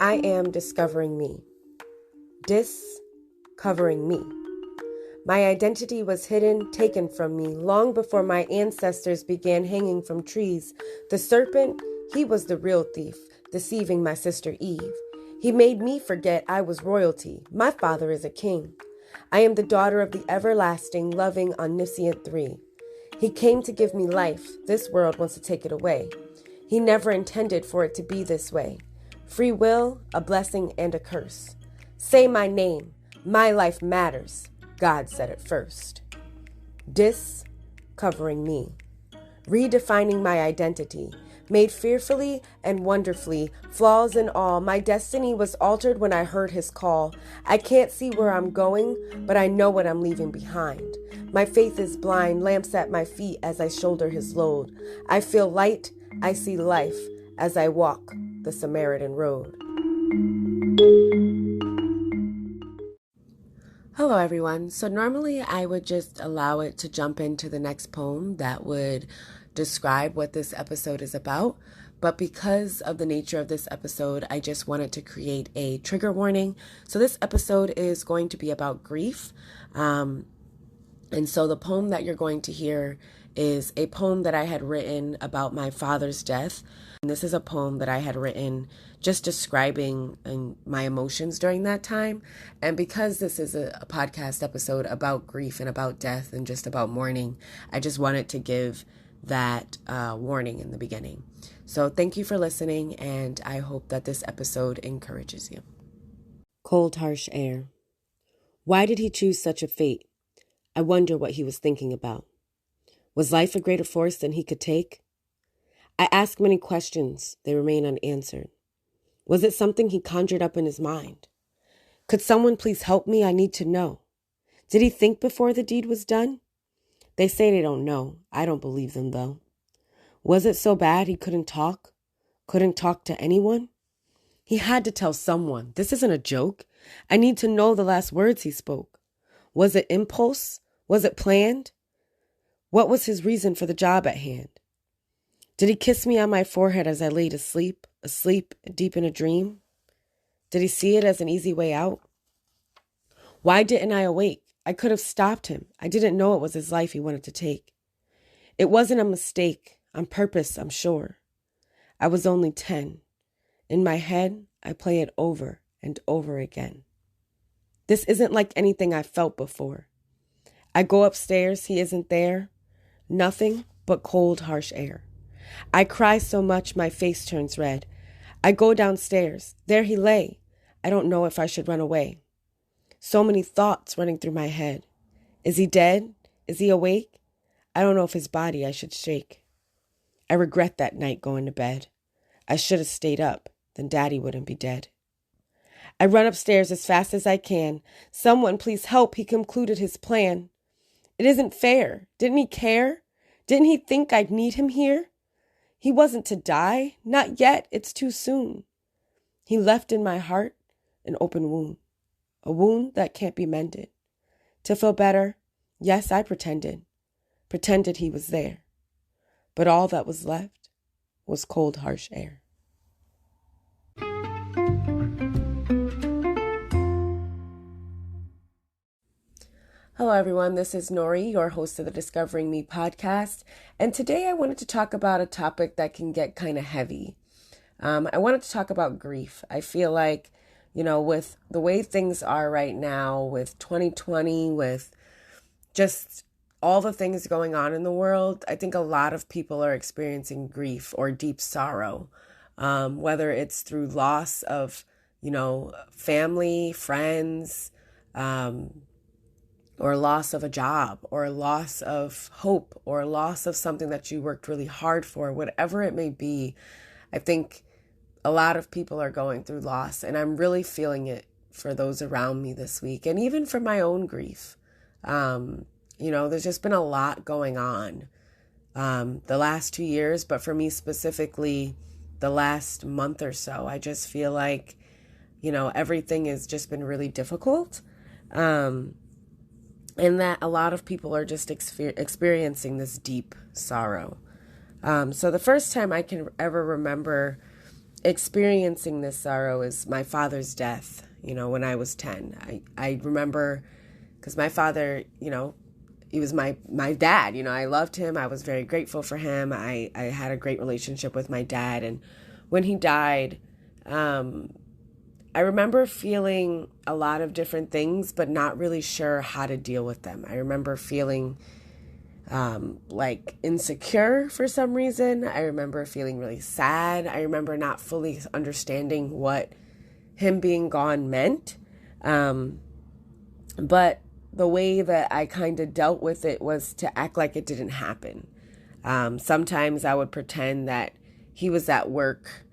I am discovering me. Discovering me. My identity was hidden, taken from me, long before my ancestors began hanging from trees. The serpent, he was the real thief, deceiving my sister Eve. He made me forget I was royalty. My father is a king. I am the daughter of the everlasting, loving, omniscient three. He came to give me life. This world wants to take it away. He never intended for it to be this way. Free will, a blessing and a curse. Say my name. My life matters. God said it first. Discovering me. Redefining my identity. Made fearfully and wonderfully, flaws and all, my destiny was altered when I heard his call. I can't see where I'm going, but I know what I'm leaving behind. My faith is blind, lamps at my feet as I shoulder his load. I feel light, I see life as I walk the Samaritan road. Hello everyone. So normally I would just allow it to jump into the next poem that would describe what this episode is about. But because of the nature of this episode, I just wanted to create a trigger warning. So this episode is going to be about grief. And so the poem that you're going to hear is a poem that I had written about my father's death. And this is a poem that I had written just describing my emotions during that time. And because this is a podcast episode about grief and about death and just about mourning, I just wanted to give that warning in the beginning. So thank you for listening, and I hope that this episode encourages you. Cold, harsh air. Why did he choose such a fate? I wonder what he was thinking about. Was life a greater force than he could take? I ask many questions. They remain unanswered. Was it something he conjured up in his mind? Could someone please help me? I need to know. Did he think before the deed was done? They say they don't know. I don't believe them, though. Was it so bad he couldn't talk? Couldn't talk to anyone? He had to tell someone. This isn't a joke. I need to know the last words he spoke. Was it impulse? Was it planned? What was his reason for the job at hand? Did he kiss me on my forehead as I laid asleep deep in a dream? Did he see it as an easy way out? Why didn't I awake? I could have stopped him. I didn't know it was his life he wanted to take. It wasn't a mistake, on purpose, I'm sure. I was only 10. In my head, I play it over and over again. This isn't like anything I've felt before. I go upstairs, he isn't there. Nothing but cold, harsh air. I cry so much my face turns red. I go downstairs. There he lay. I don't know if I should run away. So many thoughts running through my head. Is he dead? Is he awake? I don't know if his body I should shake. I regret that night going to bed. I should have stayed up. Then Daddy wouldn't be dead. I run upstairs as fast as I can. Someone please help. He concluded his plan. It isn't fair. Didn't he care? Didn't he think I'd need him here? He wasn't to die. Not yet. It's too soon. He left in my heart an open wound. A wound that can't be mended. To feel better, yes, I pretended. Pretended he was there. But all that was left was cold, harsh air. Hello, everyone. This is Nori, your host of the Discovering Me podcast. And today I wanted to talk about a topic that can get kind of heavy. I wanted to talk about grief. I feel like, with the way things are right now, with 2020, with just all the things going on in the world, I think a lot of people are experiencing grief or deep sorrow, whether it's through loss of, family, friends, or loss of a job, or loss of hope, or loss of something that you worked really hard for, whatever it may be. I think a lot of people are going through loss, and I'm really feeling it for those around me this week, and even for my own grief. There's just been a lot going on the last 2 years, but for me specifically, the last month or so, I just feel like, everything has just been really difficult. And that a lot of people are just experiencing this deep sorrow. So the first time I can ever remember experiencing this sorrow is my father's death, when I was 10. I remember, because my father, he was my dad. I loved him. I was very grateful for him. I had a great relationship with my dad. And when he died, I remember feeling a lot of different things, but not really sure how to deal with them. I remember feeling like insecure for some reason. I remember feeling really sad. I remember not fully understanding what him being gone meant. But the way that I kind of dealt with it was to act like it didn't happen. Sometimes I would pretend that he was at work,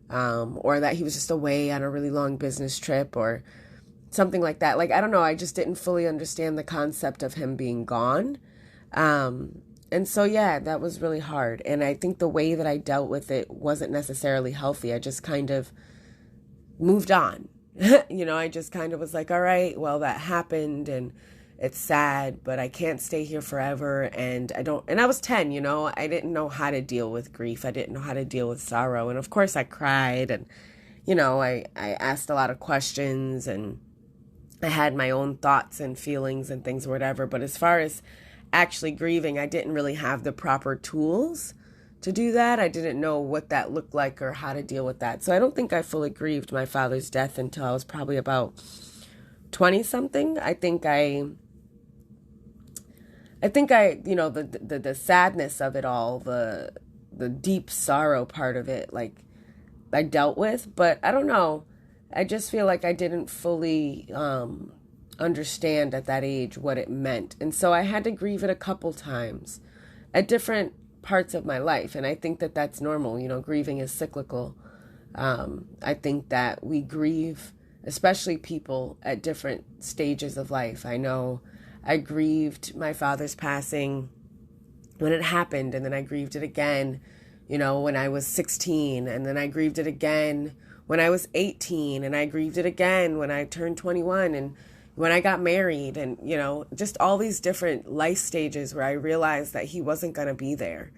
or that he was just away on a really long business trip or something like that. Like, I don't know. I just didn't fully understand the concept of him being gone. And so, yeah, that was really hard. And I think the way that I dealt with it wasn't necessarily healthy. I just kind of moved on. I just kind of was like, all right, well, that happened and it's sad, but I can't stay here forever. And I was 10, I didn't know how to deal with grief. I didn't know how to deal with sorrow. And of course I cried and, I asked a lot of questions and I had my own thoughts and feelings and things or whatever. But as far as actually grieving, I didn't really have the proper tools to do that. I didn't know what that looked like or how to deal with that. So I don't think I fully grieved my father's death until I was probably about 20 something. I think the sadness of it all, the deep sorrow part of it, like I dealt with, but I don't know. I just feel like I didn't fully understand at that age what it meant. And so I had to grieve it a couple times at different parts of my life. And I think that that's normal. Grieving is cyclical. I think that we grieve, especially people at different stages of life. I know I grieved my father's passing when it happened, and then I grieved it again, when I was 16, and then I grieved it again when I was 18, and I grieved it again when I turned 21, and when I got married, and, just all these different life stages where I realized that he wasn't going to be there.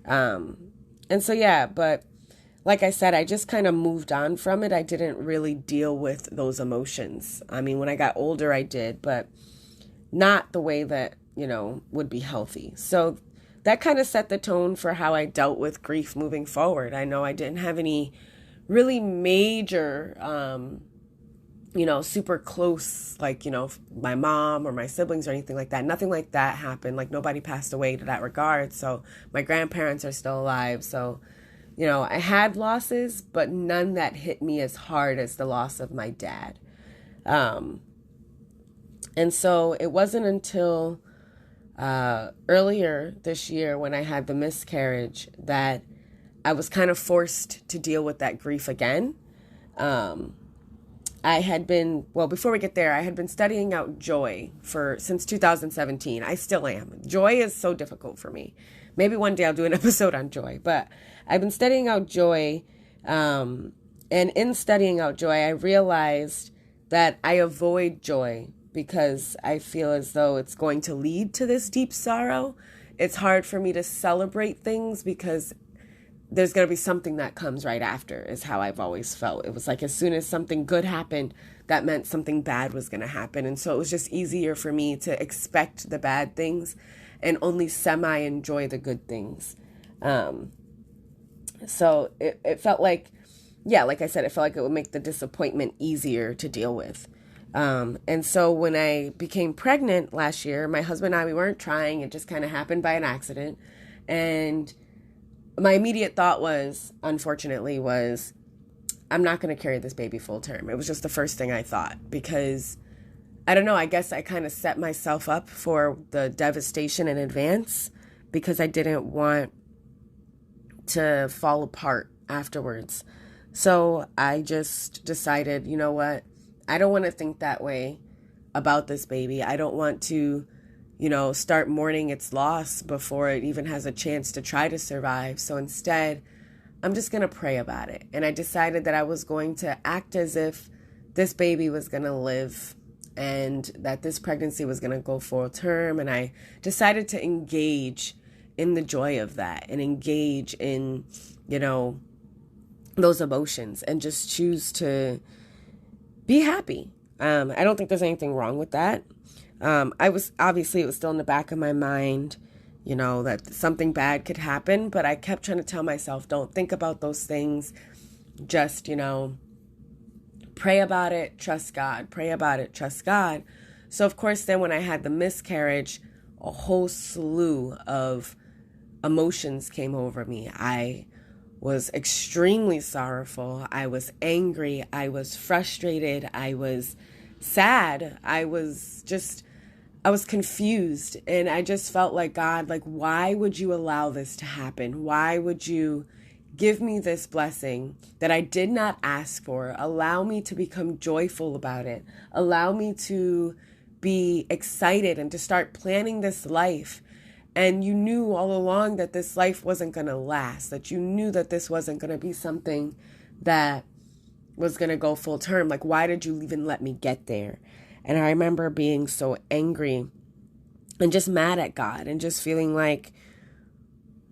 And so, yeah, but like I said, I just kind of moved on from it. I didn't really deal with those emotions. I mean, when I got older, I did, but not the way that, would be healthy. So that kind of set the tone for how I dealt with grief moving forward. I know I didn't have any really major, super close, like, my mom or my siblings or anything like that. Nothing like that happened. Like, nobody passed away to that regard. So my grandparents are still alive. So, I had losses, but none that hit me as hard as the loss of my dad. And so it wasn't until earlier this year when I had the miscarriage that I was kind of forced to deal with that grief again. Before we get there, I had been studying out joy since 2017. I still am. Joy is so difficult for me. Maybe one day I'll do an episode on joy, but I've been studying out joy. And in studying out joy, I realized that I avoid joy because I feel as though it's going to lead to this deep sorrow. It's hard for me to celebrate things because there's going to be something that comes right after, is how I've always felt. It was like as soon as something good happened, that meant something bad was going to happen. And so it was just easier for me to expect the bad things and only semi-enjoy the good things. So it felt like, like I said, it felt like it would make the disappointment easier to deal with. And so when I became pregnant last year, my husband and I, we weren't trying. It just kind of happened by an accident. And my immediate thought unfortunately, was I'm not going to carry this baby full term. It was just the first thing I thought because, I don't know, I guess I kind of set myself up for the devastation in advance because I didn't want to fall apart afterwards. So I just decided, you know what? I don't want to think that way about this baby. I don't want to, start mourning its loss before it even has a chance to try to survive. So instead, I'm just going to pray about it. And I decided that I was going to act as if this baby was going to live and that this pregnancy was going to go full term. And I decided to engage in the joy of that and engage in, those emotions and just choose to be happy. I don't think there's anything wrong with that. It was still in the back of my mind, that something bad could happen, but I kept trying to tell myself, don't think about those things. Just, pray about it, trust God, pray about it, trust God. So of course, then when I had the miscarriage, a whole slew of emotions came over me. I was extremely sorrowful. I was angry. I was frustrated. I was sad. I was confused. And I just felt like, God, like, why would you allow this to happen? Why would you give me this blessing that I did not ask for? Allow me to become joyful about it. Allow me to be excited and to start planning this life. And you knew all along that this life wasn't going to last, that you knew that this wasn't going to be something that was going to go full term. Like, why did you even let me get there? And I remember being so angry and just mad at God and just feeling like,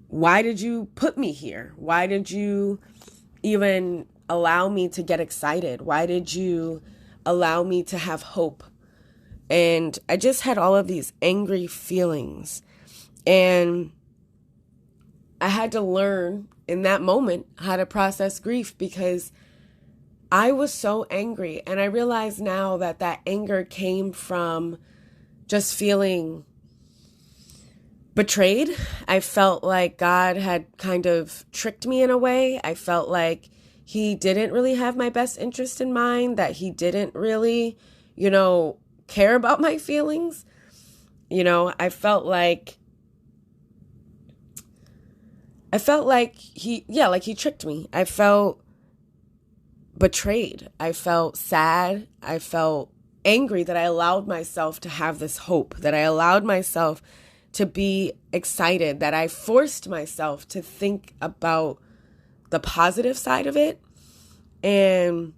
why did you put me here? Why did you even allow me to get excited? Why did you allow me to have hope? And I just had all of these angry feelings. And I had to learn in that moment how to process grief because I was so angry. And I realize now that that anger came from just feeling betrayed. I felt like God had kind of tricked me in a way. I felt like he didn't really have my best interest in mind, that he didn't really, care about my feelings. I felt like he tricked me. I felt betrayed. I felt sad. I felt angry that I allowed myself to have this hope, that I allowed myself to be excited, that I forced myself to think about the positive side of it. And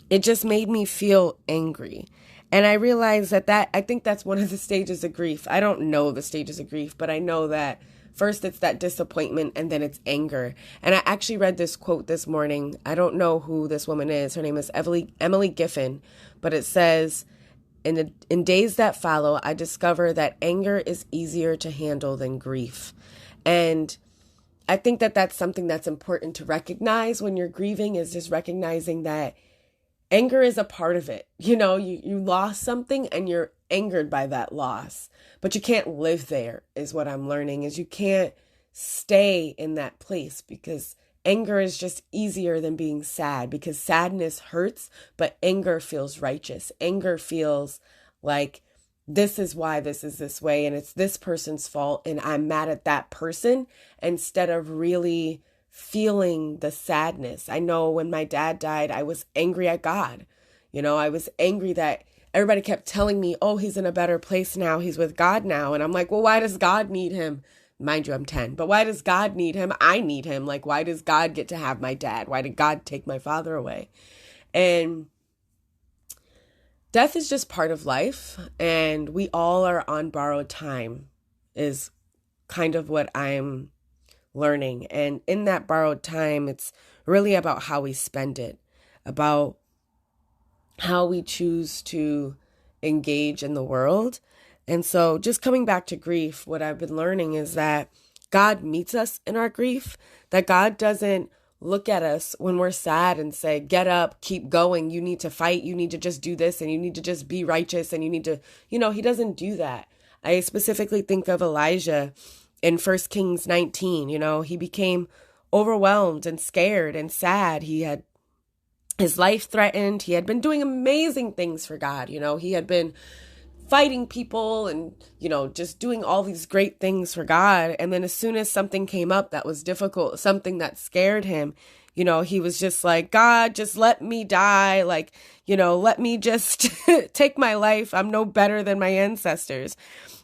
it just made me feel angry. And I realized that I think that's one of the stages of grief. I don't know the stages of grief, but I know that first it's that disappointment and then it's anger. And I actually read this quote this morning. I don't know who this woman is. Her name is Emily Giffin, but it says, in days that follow, I discover that anger is easier to handle than grief. And I think that that's something that's important to recognize when you're grieving, is just recognizing that anger is a part of it. You lost something and you're angered by that loss, but you can't live there, is what I'm learning, is you can't stay in that place, because anger is just easier than being sad, because sadness hurts, but anger feels righteous. Anger feels like, this is why this is this way, and it's this person's fault, and I'm mad at that person, instead of really feeling the sadness. I know when my dad died, I was angry at God. I was angry that everybody kept telling me, oh, he's in a better place now, he's with God now. And I'm like, well, why does God need him? Mind you, I'm 10, but why does God need him? I need him. Like, why does God get to have my dad? Why did God take my father away? And death is just part of life, and we all are on borrowed time, is kind of what I'm learning. And in that borrowed time, it's really about how we spend it, about how we choose to engage in the world. And so just coming back to grief, what I've been learning is that God meets us in our grief, that God doesn't look at us when we're sad and say, get up, keep going, you need to fight, you need to just do this, and you need to just be righteous, and you need to, he doesn't do that. I specifically think of Elijah in 1 Kings 19. He became overwhelmed and scared and sad. He had his life threatened. He had been doing amazing things for God. He had been fighting people and, just doing all these great things for God. And then as soon as something came up that was difficult, something that scared him, he was just like, God, just let me die. Like, let me just take my life. I'm no better than my ancestors,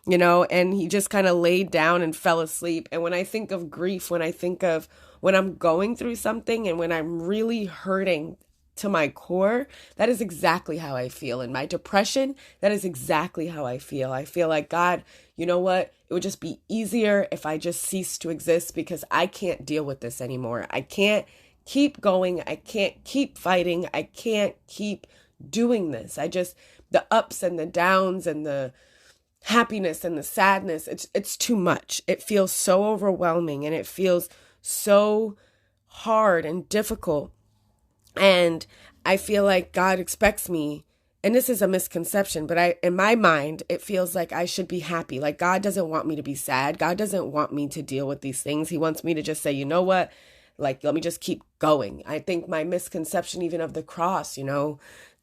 and he just kind of laid down and fell asleep. And when I think of grief, when I think of when I'm going through something and when I'm really hurting to my core, that is exactly how I feel. In my depression, that is exactly how I feel. I feel like, God, you know what? It would just be easier if I just ceased to exist, because I can't deal with this anymore. I can't keep going. I can't keep fighting. I can't keep doing this. The ups and the downs and the happiness and the sadness, it's too much. It feels so overwhelming and it feels so hard and difficult. And I feel like God expects me, and this is a misconception, but in my mind, it feels like I should be happy. Like God doesn't want me to be sad. God doesn't want me to deal with these things. He wants me to just say, you know what? Like, let me just keep going. I think my misconception even of the cross,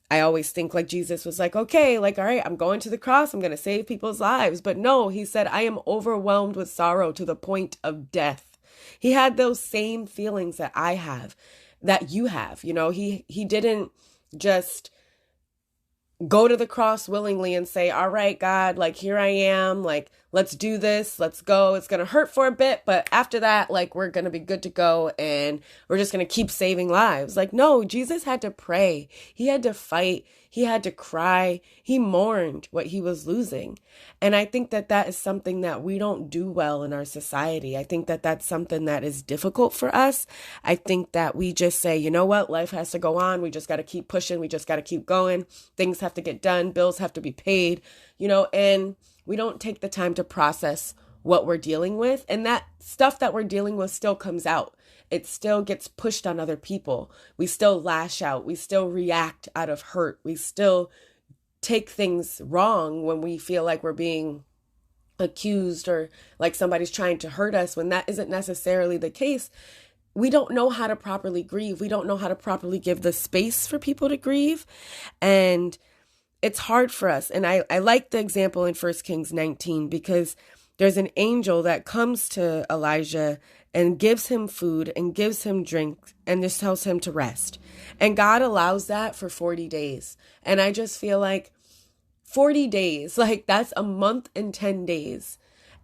I always think like Jesus was like, okay, like, all right, I'm going to the cross. I'm going to save people's lives. But no, he said, I am overwhelmed with sorrow to the point of death. He had those same feelings that I have, that you have. He didn't just go to the cross willingly and say, all right, God, like, here I am, like, let's do this, let's go. It's going to hurt for a bit, but after that, like, we're going to be good to go and we're just going to keep saving lives. Like, no, Jesus had to pray. He had to fight. He had to cry. He mourned what he was losing. And I think that that is something that we don't do well in our society. I think that that's something that is difficult for us. I think that we just say, you know what, life has to go on. We just got to keep pushing. We just got to keep going. Things have to get done. Bills have to be paid, and we don't take the time to process what we're dealing with. And that stuff that we're dealing with still comes out. It still gets pushed on other people. We still lash out. We still react out of hurt. We still take things wrong when we feel like we're being accused or like somebody's trying to hurt us, when that isn't necessarily the case. We don't know how to properly grieve. We don't know how to properly give the space for people to grieve. And it's hard for us. And I like the example in 1 Kings 19, because there's an angel that comes to Elijah and gives him food and gives him drink and just tells him to rest. And God allows that for 40 days. And I just feel like 40 days, like that's a month and 10 days.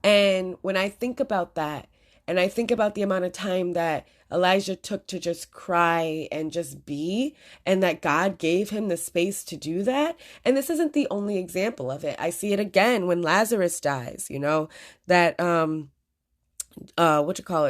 And when I think about that, and I think about the amount of time that Elijah took to just cry and just be, and that God gave him the space to do that. And this isn't the only example of it. I see it again when Lazarus dies, that,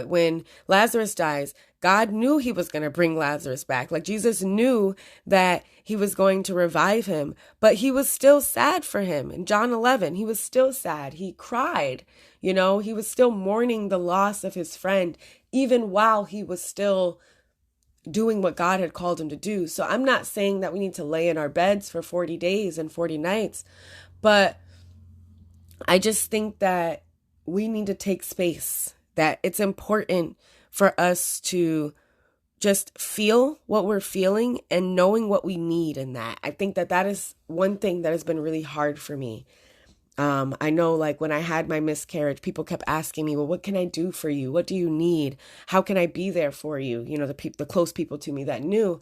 when Lazarus dies, God knew he was going to bring Lazarus back. Like Jesus knew that he was going to revive him, but he was still sad for him. In John 11, he was still sad. He cried, he was still mourning the loss of his friend, even while he was still doing what God had called him to do. So I'm not saying that we need to lay in our beds for 40 days and 40 nights, but I just think that we need to take space, that it's important for us to just feel what we're feeling and knowing what we need in that. I think that that is one thing that has been really hard for me. I know, like, when I had my miscarriage, people kept asking me, well, what can I do for you? What do you need? How can I be there for you? The close people to me that knew.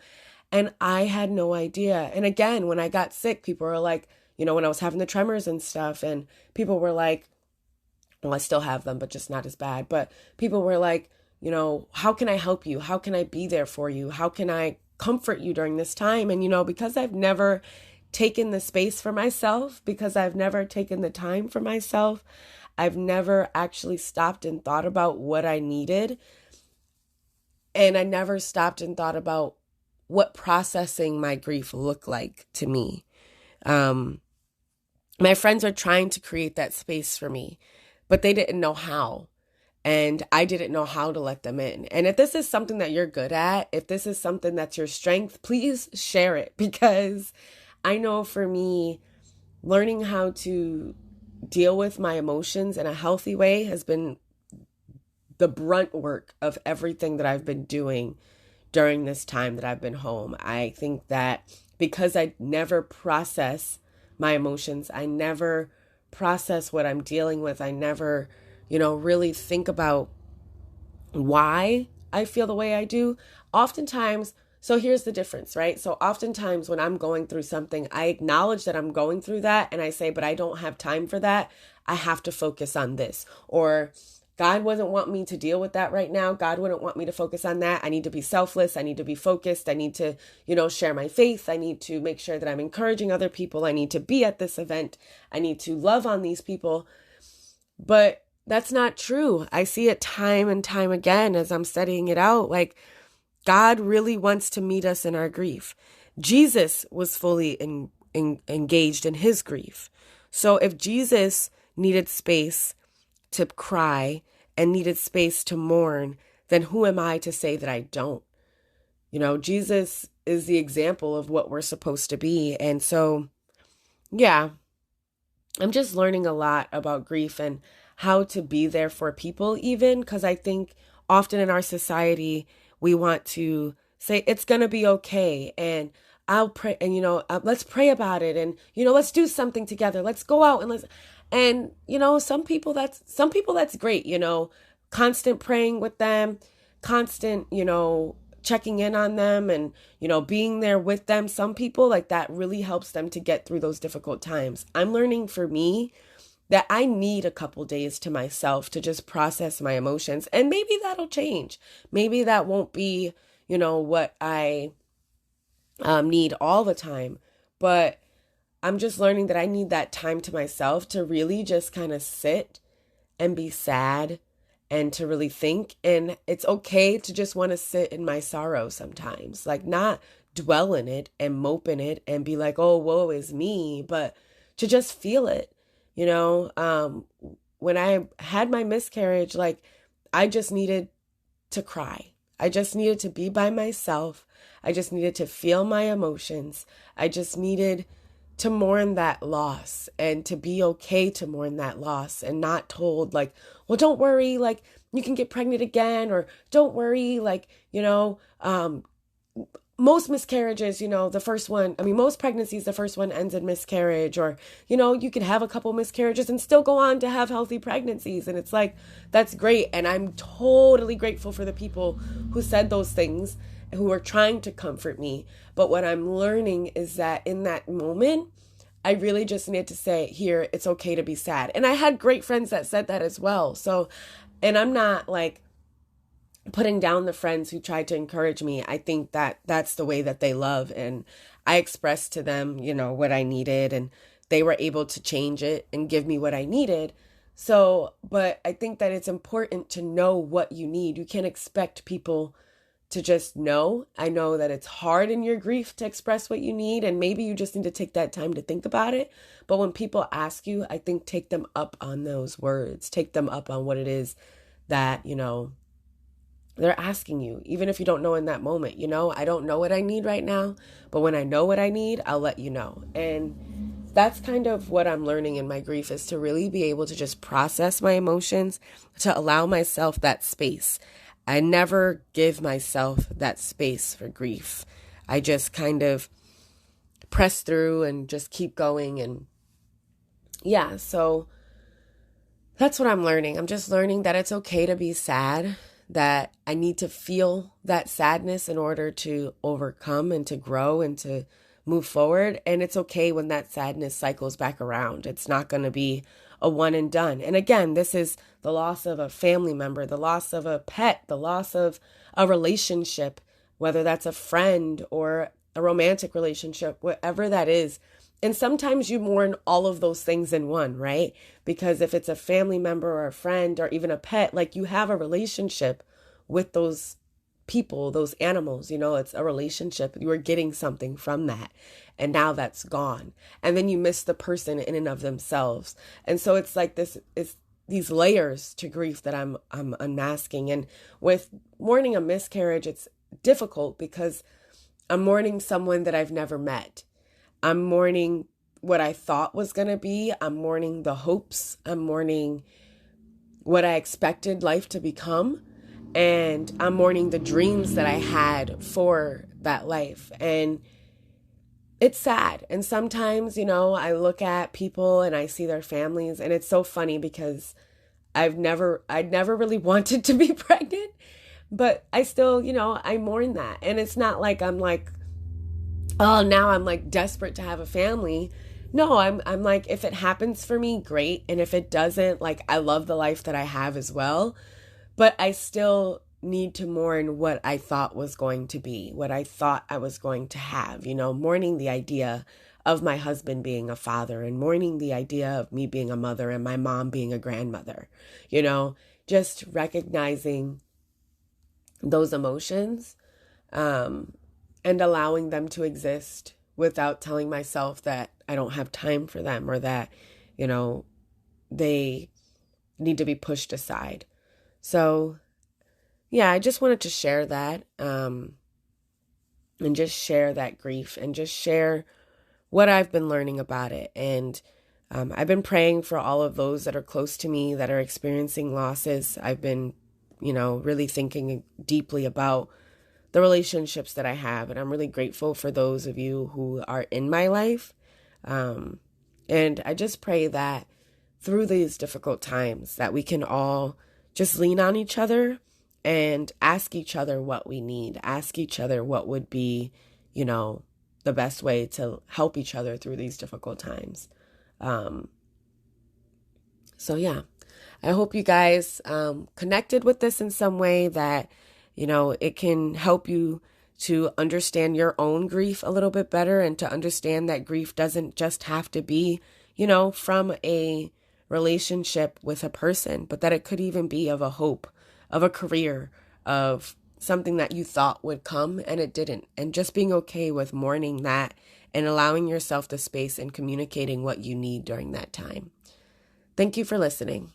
And I had no idea. And again, when I got sick, people were like, when I was having the tremors and stuff, and people were like, well, I still have them, but just not as bad. But people were like, how can I help you? How can I be there for you? How can I comfort you during this time? And, because I've never taken the space for myself, because I've never taken the time for myself, I've never actually stopped and thought about what I needed. And I never stopped and thought about what processing my grief looked like to me. My friends are trying to create that space for me, but they didn't know how. And I didn't know how to let them in. And if this is something that you're good at, if this is something that's your strength, please share it. Because I know for me, learning how to deal with my emotions in a healthy way has been the brunt work of everything that I've been doing during this time that I've been home. I think that because I never process my emotions, I never process what I'm dealing with, I never really think about why I feel the way I do. Oftentimes, so here's the difference, right? So oftentimes when I'm going through something, I acknowledge that I'm going through that and I say, but I don't have time for that. I have to focus on this. Or God wouldn't want me to deal with that right now. God wouldn't want me to focus on that. I need to be selfless. I need to be focused. I need to, share my faith. I need to make sure that I'm encouraging other people. I need to be at this event. I need to love on these people. But that's not true. I see it time and time again as I'm studying it out. Like, God really wants to meet us in our grief. Jesus was fully engaged in his grief. So if Jesus needed space to cry and needed space to mourn, then who am I to say that I don't? Jesus is the example of what we're supposed to be. And so, yeah, I'm just learning a lot about grief and how to be there for people, even because I think often in our society, we want to say it's going to be okay. And I'll pray, and, let's pray about it. And, let's do something together. Let's go out and some people that's great, constant praying with them, constant, checking in on them and, being there with them. Some people like that really helps them to get through those difficult times. I'm learning for me that I need a couple days to myself to just process my emotions. And maybe that'll change. Maybe that won't be, what I need all the time. But I'm just learning that I need that time to myself to really just kind of sit and be sad and to really think. And it's okay to just want to sit in my sorrow sometimes, like not dwell in it and mope in it and be like, oh, woe is me, but to just feel it. When I had my miscarriage, like I just needed to cry. I just needed to be by myself. I just needed to feel my emotions. I just needed to mourn that loss and to be okay to mourn that loss and not told like, well, don't worry, like you can get pregnant again, or don't worry, like, most miscarriages, most pregnancies, the first one ends in miscarriage, or, you could have a couple miscarriages and still go on to have healthy pregnancies. And it's like, that's great. And I'm totally grateful for the people who said those things, who are trying to comfort me. But what I'm learning is that in that moment, I really just need to say, here, it's okay to be sad. And I had great friends that said that as well. So, and I'm not like putting down the friends who tried to encourage me. I think that that's the way that they love. And I expressed to them, what I needed, and they were able to change it and give me what I needed. So, but I think that it's important to know what you need. You can't expect people to just know. I know that it's hard in your grief to express what you need, and maybe you just need to take that time to think about it. But when people ask you, I think take them up on those words, take them up on what it is that, they're asking you, even if you don't know in that moment. I don't know what I need right now, but when I know what I need, I'll let you know. And that's kind of what I'm learning in my grief, is to really be able to just process my emotions, to allow myself that space. I never give myself that space for grief. I just kind of press through and just keep going. And yeah, so that's what I'm learning. I'm just learning that it's okay to be sad, that I need to feel that sadness in order to overcome and to grow and to move forward. And it's okay when that sadness cycles back around. It's not going to be a one and done. And again, this is the loss of a family member, the loss of a pet, the loss of a relationship, whether that's a friend or a romantic relationship, whatever that is. And sometimes you mourn all of those things in one, right? Because if it's a family member or a friend or even a pet, like you have a relationship with those people, those animals, it's a relationship. You are getting something from that. And now that's gone. And then you miss the person in and of themselves. And so it's like it's these layers to grief that I'm unmasking. And with mourning a miscarriage, it's difficult because I'm mourning someone that I've never met. I'm mourning what I thought was going to be. I'm mourning the hopes. I'm mourning what I expected life to become. And I'm mourning the dreams that I had for that life. And it's sad. And sometimes, I look at people and I see their families, and it's so funny because I'd never really wanted to be pregnant, but I still, I mourn that. And it's not like I'm like, oh, now I'm like desperate to have a family. No, I'm like, if it happens for me, great. And if it doesn't, like, I love the life that I have as well. But I still need to mourn what I thought was going to be, what I thought I was going to have, mourning the idea of my husband being a father, and mourning the idea of me being a mother and my mom being a grandmother, just recognizing those emotions. and allowing them to exist without telling myself that I don't have time for them, or that, they need to be pushed aside. So, yeah, I just wanted to share that, and just share that grief, and just share what I've been learning about it. And I've been praying for all of those that are close to me that are experiencing losses. I've been, really thinking deeply about the relationships that I have. And I'm really grateful for those of you who are in my life. And I just pray that through these difficult times that we can all just lean on each other and ask each other what we need, ask each other what would be, the best way to help each other through these difficult times. So yeah, I hope you guys connected with this in some way, that, it can help you to understand your own grief a little bit better, and to understand that grief doesn't just have to be, from a relationship with a person, but that it could even be of a hope, of a career, of something that you thought would come and it didn't. And just being okay with mourning that and allowing yourself the space and communicating what you need during that time. Thank you for listening.